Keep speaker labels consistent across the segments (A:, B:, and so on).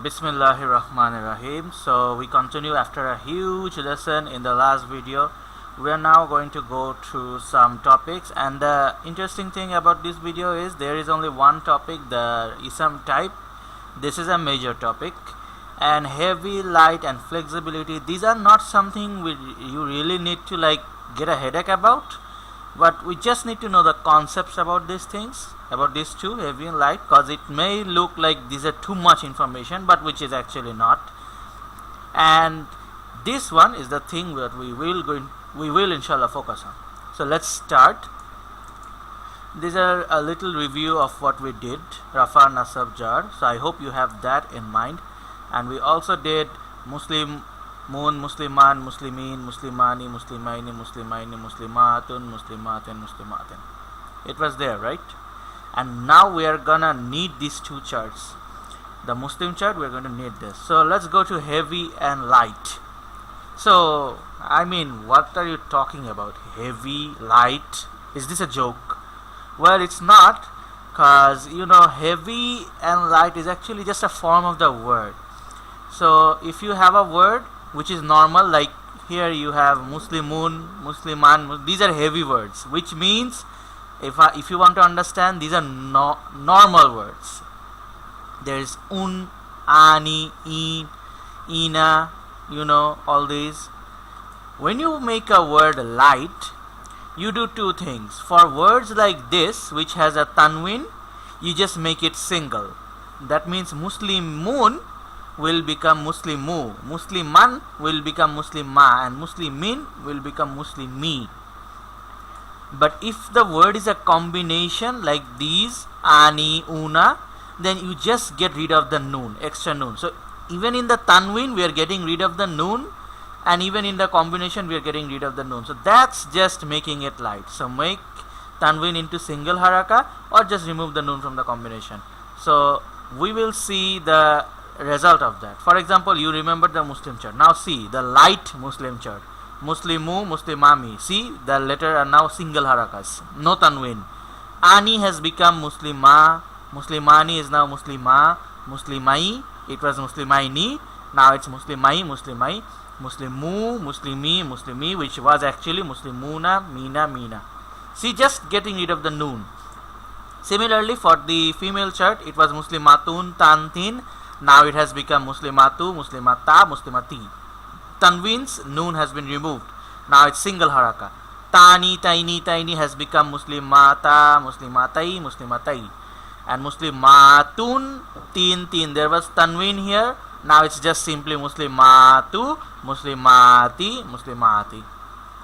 A: Bismillahirrahmanirrahim. So we continue after a huge lesson in the last video. We are now going to go through some topics, and the interesting thing about this video is there is only one topic, the ism type. This is a major topic, and heavy, light and flexibility, these are not something you really need to get a headache about, but we just need to know the concepts about these things, about these two, heavy and light, because it may look like these are too much information, but which is actually not. And this one is the thing that we will inshallah focus on. So let's start. These are a little review of what we did, Rafa, Nasab, Jar. So I hope you have that in mind. And we also did Muslim, Moon, Musliman, Muslimin, Muslimani, Muslimaini, Muslimaini, Muslimatun, Muslimatin, Muslimatin. It was there, right? And now we are gonna need these two charts. The Muslim chart, we're going to need this. So let's go to heavy and light. So, I mean, what are you talking about? Heavy, light? Is this a joke? Well, it's not, because heavy and light is actually just a form of the word. So if you have a word which is normal, like here you have Muslimun, Musliman, these are heavy words, which means if you want to understand, these are normal words. There is ani, in, ina, all these. When you make a word light, you do two things. For words like this, which has a tanwin, you just make it single. That means Muslimun will become Muslimu, Musliman will become Muslima, and Muslimin will become Muslimi. But if the word is a combination like these, ani, una, then you just get rid of the noon, extra noon. So even in the tanwin we are getting rid of the noon, and even in the combination we are getting rid of the noon. So that's just making it light. So make tanwin into single haraka, or just remove the noon from the combination. So we will see the result of that. For example, you remember the Muslim chart. Now see the light Muslim chart. Muslimu, Muslimami. See, the letter are now single harakas, no tanwin. Ani has become Muslima, Muslimani is now Muslima, Muslimai, it was Muslimaini, now it's Muslimai, Muslimai, Muslimu, Muslimi, Muslimi, which was actually Muslimuna, Mina, Mina. See, just getting rid of the noon. Similarly, for the female chart, it was Muslimatun, Tantin, now it has become Muslimatu, Muslimata, Muslimati. Tanwins, noon has been removed. Now it's single haraka. Tani, Taini has become Muslimata, Muslimatai, Muslimatai. And Muslimatun, Tin. There was tanwin here. Now it's just simply Muslimatu, Muslimati, Muslimati.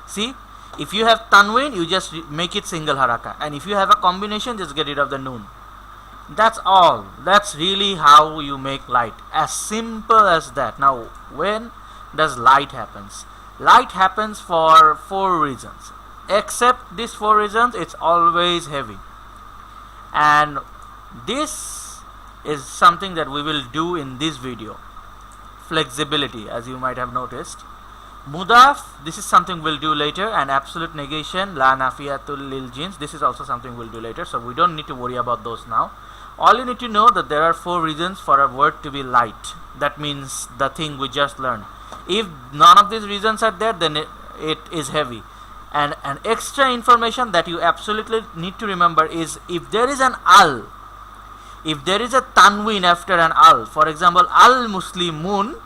A: See? If you have tanwin, you just make it single haraka. And if you have a combination, just get rid of the noon. That's all. That's really how you make light. As simple as that. Now, when does light happens? Light happens for 4 reasons. Except these 4 reasons, it's always heavy. And this is something that we will do in this video. Flexibility, as you might have noticed. Mudaf, this is something we'll do later. And absolute negation, la nafiyatul lil jins, this is also something we'll do later. So we don't need to worry about those now. All you need to know that there are 4 reasons for a word to be light. That means the thing we just learned. If none of these reasons are there, then it is heavy. And an extra information that you absolutely need to remember is if there is an al, if there is a tanwin after an al, for example, al muslimun,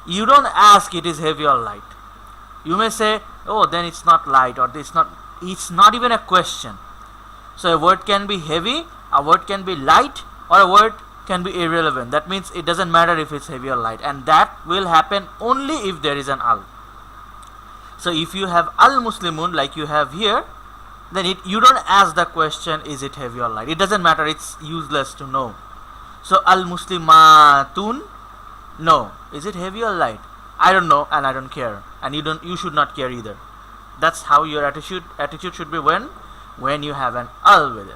A: you don't ask it is heavy or light. You may say, oh, then it's not light, or it's not even a question. So a word can be heavy, a word can be light, or a word can be irrelevant. That means it doesn't matter if it's heavy or light, and that will happen only if there is an al. So if you have al muslimun like you have here, then you don't ask the question, is it heavy or light? It doesn't matter, it's useless to know. So al muslimatun, no, is it heavy or light? I don't know, and I don't care, and you should not care either. That's how your attitude should be when you have an al with it.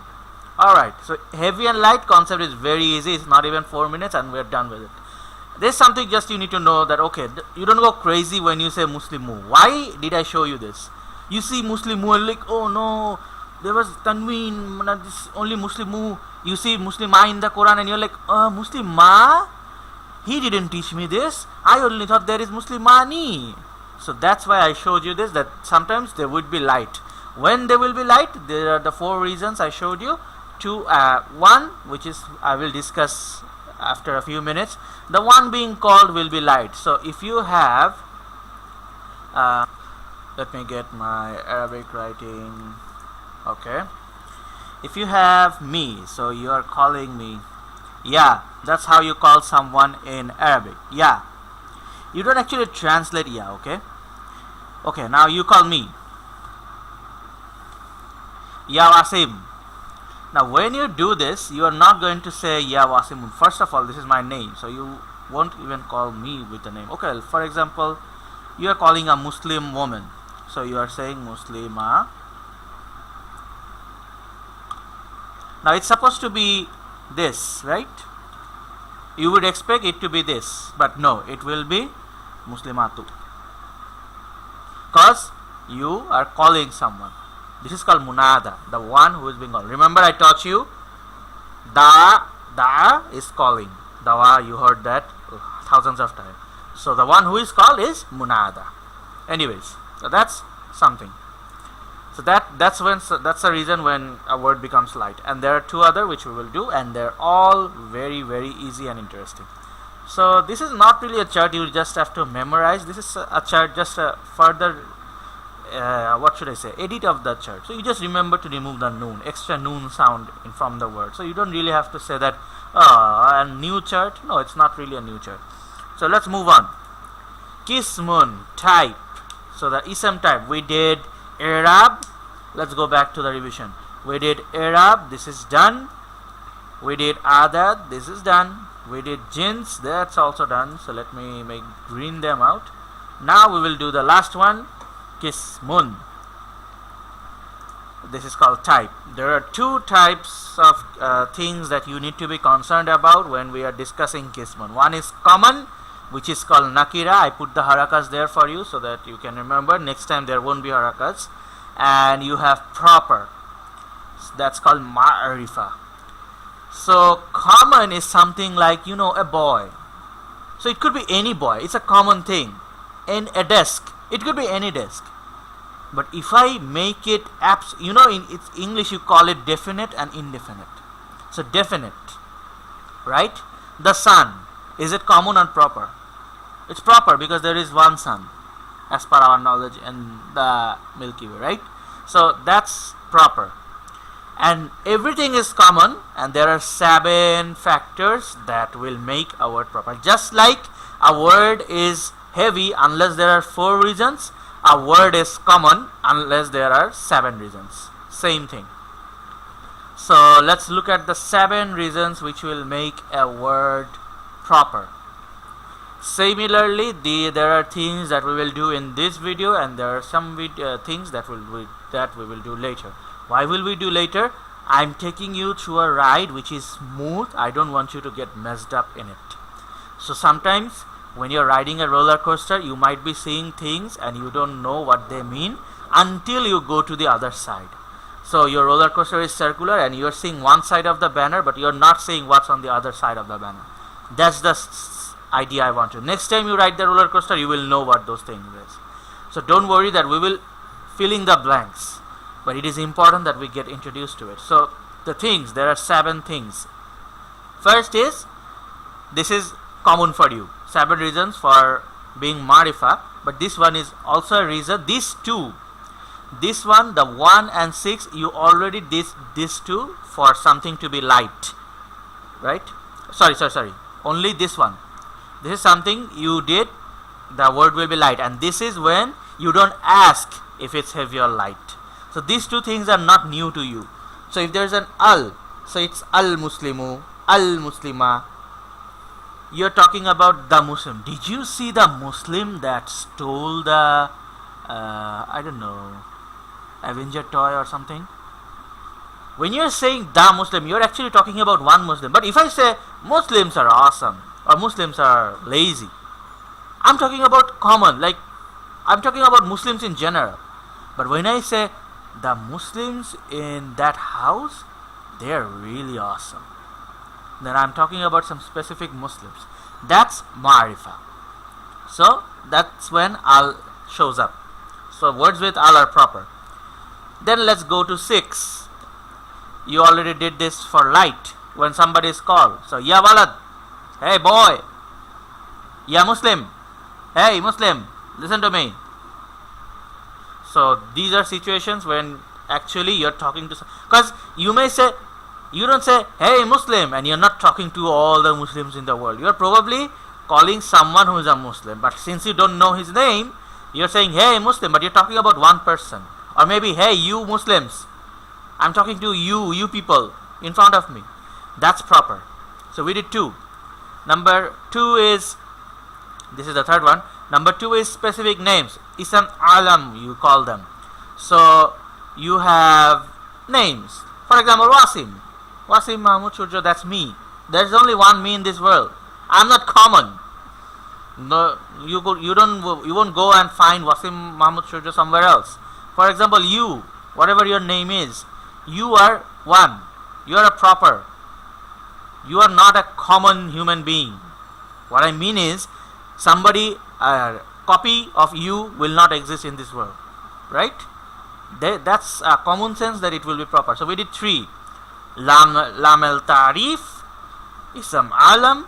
A: Alright, so heavy and light concept is very easy. It's not even 4 minutes and we're done with it. There's something just you need to know, that okay, you don't go crazy when you say Muslimu. Why did I show you this? You see Muslimu, like, oh no, there was tanween, only Muslimu. You see Muslima in the Quran and you're like, Muslima? he didn't teach me this. I only thought there is Muslimani. So that's why I showed you this, that sometimes there would be light. When there will be light, there are the 4 reasons I showed you. One, which is I will discuss after a few minutes. The one being called will be light. So if you have, let me get my Arabic writing. Okay. If you have me, so you are calling me, yeah, that's how you call someone in Arabic. Yeah. You don't actually translate yeah, okay? Okay, now you call me. Ya Wasim. Now when you do this, you are not going to say Ya Wasim. First of all, this is my name, so you won't even call me with the name. Okay, for example, you are calling a Muslim woman, so you are saying Muslima. Now it's supposed to be this, right? You would expect it to be this, but no, it will be Muslimatu, because you are calling someone. This is called munada, the one who is being called. Remember I taught you da is calling. Dawa, you heard that thousands of times. So the one who is called is munada. Anyways, so that's something. So that's the reason when a word becomes light. And there are 2 other which we will do, and they're all very, very easy and interesting. So this is not really a chart you just have to memorize. This is a chart, just a further what should I say, edit of the chart. So you just remember to remove the noon, extra noon sound from the word. So you don't really have to say that a new chart. No, it's not really a new chart. So let's move on. Qismun, type. So the ism type, we did Arab. Let's go back to the revision. We did Arab, this is done. We did Adad, this is done. We did Jins, that's also done. So let me green them out. Now we will do the last one, Qismun. This is called type. There are 2 types of things that you need to be concerned about when we are discussing Qismun. One is common, which is called nakira. I put the harakas there for you so that you can remember. Next time there won't be harakas. And you have proper. That's called ma'rifa. So common is something like, a boy. So it could be any boy. It's a common thing. And a desk. It could be any desk. But if I make it in it's English you call it definite and indefinite. So definite, right? The sun, is it common or proper? It's proper because there is one sun, as per our knowledge in the Milky Way, right? So that's proper. And everything is common, and there are 7 factors that will make a word proper. Just like a word is heavy unless there are 4 reasons, a word is common unless there are 7 reasons. Same thing. So let's look at the 7 reasons which will make a word proper. Similarly, there are things that we will do in this video, and there are some things that we will do later. Why will we do later? I'm taking you through a ride which is smooth. I don't want you to get messed up in it. So sometimes when you're riding a roller coaster, you might be seeing things and you don't know what they mean until you go to the other side. So your roller coaster is circular and you're seeing one side of the banner, but you're not seeing what's on the other side of the banner. That's the idea I want to. Next time you ride the roller coaster, you will know what those things is. So don't worry that we will fill in the blanks, but it is important that we get introduced to it. So the things, there are 7 things. First is, this is common for you, 7 reasons for being marifa, but this one is also a reason. These 2, this one, the 1 and 6, you already did these 2 for something to be light, right? Sorry, only this one. This is something you did, the word will be light, and this is when you don't ask if it's heavy or light. So these 2 things are not new to you. So if there's an al, so it's al-muslimu, al-muslima. You're talking about the Muslim. Did you see the Muslim that stole the, I don't know, Avenger toy or something? When you're saying the Muslim, you're actually talking about one Muslim. But if I say Muslims are awesome or Muslims are lazy, I'm talking about common, like I'm talking about Muslims in general. But when I say the Muslims in that house, they are really awesome. then I'm talking about some specific Muslims. That's ma'rifa. So that's when al shows up. So words with al are proper. Then let's go to 6. You already did this for light, when somebody is called. So ya walad, hey boy. Ya Muslim, hey Muslim, listen to me. So these are situations when actually you're talking to, because you may say, you don't say hey Muslim and you're not talking to all the Muslims in the world. You're probably calling someone who is a Muslim, but since you don't know his name, you're saying hey Muslim, but you're talking about one person. Or maybe hey you Muslims, I'm talking to you people in front of me. That's proper. So we did 2. Number 2 is, this is the third one. Number 2 is specific names. Ism alam, you call them. So you have names. For example, Wasim. Wasim Mahmud Surjo, that's me. There's only one me in this world. I'm not common. No, you won't go and find Wasim Mahmud Surjo somewhere else. For example, you, whatever your name is, you are one. You are a proper. You are not a common human being. What I mean is, somebody, a copy of you will not exist in this world, right? That's a common sense that it will be proper. So we did 3. Lam el tarif, ism alam,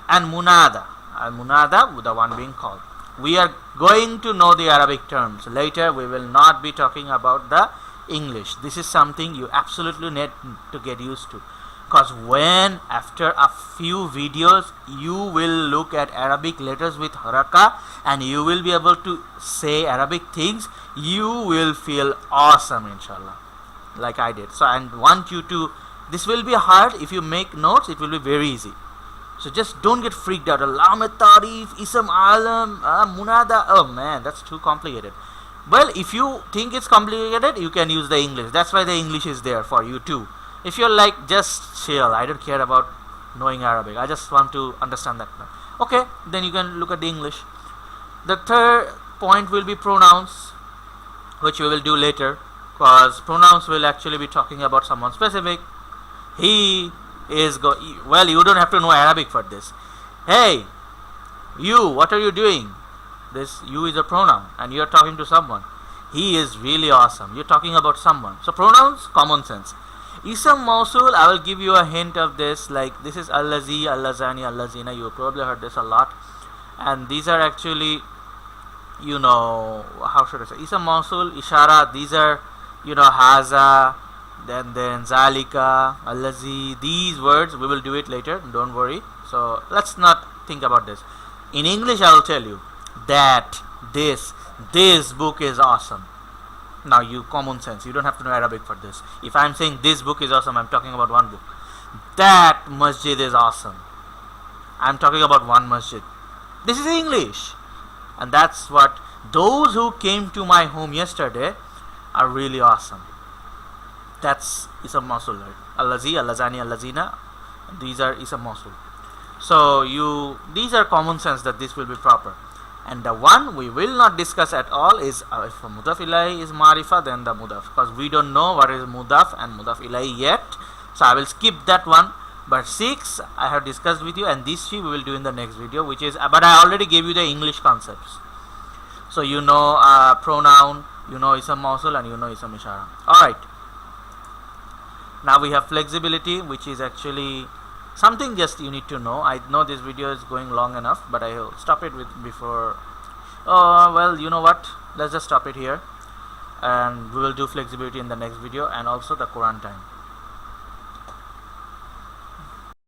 A: and munada. Munada, the one being called. We are going to know the Arabic terms. Later we will not be talking about the English. This is something you absolutely need to get used to. Because when after a few videos you will look at Arabic letters with haraka and you will be able to say Arabic things, you will feel awesome, inshallah, like I did. So I want you to, this will be hard. If you make notes, it will be very easy. So just don't get freaked out. Lam tarif, ism alam, munada. Oh man, that's too complicated. Well, if you think it's complicated, you can use the English. That's why the English is there for you too. If you're like, just chill, I don't care about knowing Arabic, I just want to understand that. Okay, then you can look at the English. The third point will be pronouns, which we will do later, because pronouns will actually be talking about someone specific. He is well, you don't have to know Arabic for this. Hey, you, what are you doing? This you is a pronoun and you're talking to someone. He is really awesome. You're talking about someone. So pronouns, common sense. Ism Mowsool, I will give you a hint of this. Like this is allazi, allazani, allazina. You probably heard this a lot. And these are actually, you know, how should I say? Ism Mowsool, Isharah. These are, you know, haza, then zalika, allazi. These words we will do it later. Don't worry. So let's not think about this. In English, I will tell you that this book is awesome. Now you common sense, you don't have to know Arabic for this. If I'm saying this book is awesome, I'm talking about one book. That masjid is awesome, I'm talking about one masjid. This is English. And that's what those who came to my home yesterday are really awesome. That's Ism Mowsool, right? Allazi, allazani, allazina. These are Ism Mowsool. So these are common sense that this will be proper. And the one we will not discuss at all is if mudaf ilahi is marifa, then the mudaf, because we don't know what is mudaf and mudaf ilahi yet. So I will skip that one. But 6 I have discussed with you, and these 3 we will do in the next video, which is, but I already gave you the English concepts. So you know pronoun, you know Ism Mowsool, and you know Ism Isharah. Alright. Now we have flexibility, which is actually something just you need to know. I know this video is going long enough, but I will stop it with before. Well, you know what? Let's just stop it here, and we will do flexibility in the next video, and also the Qur'an time.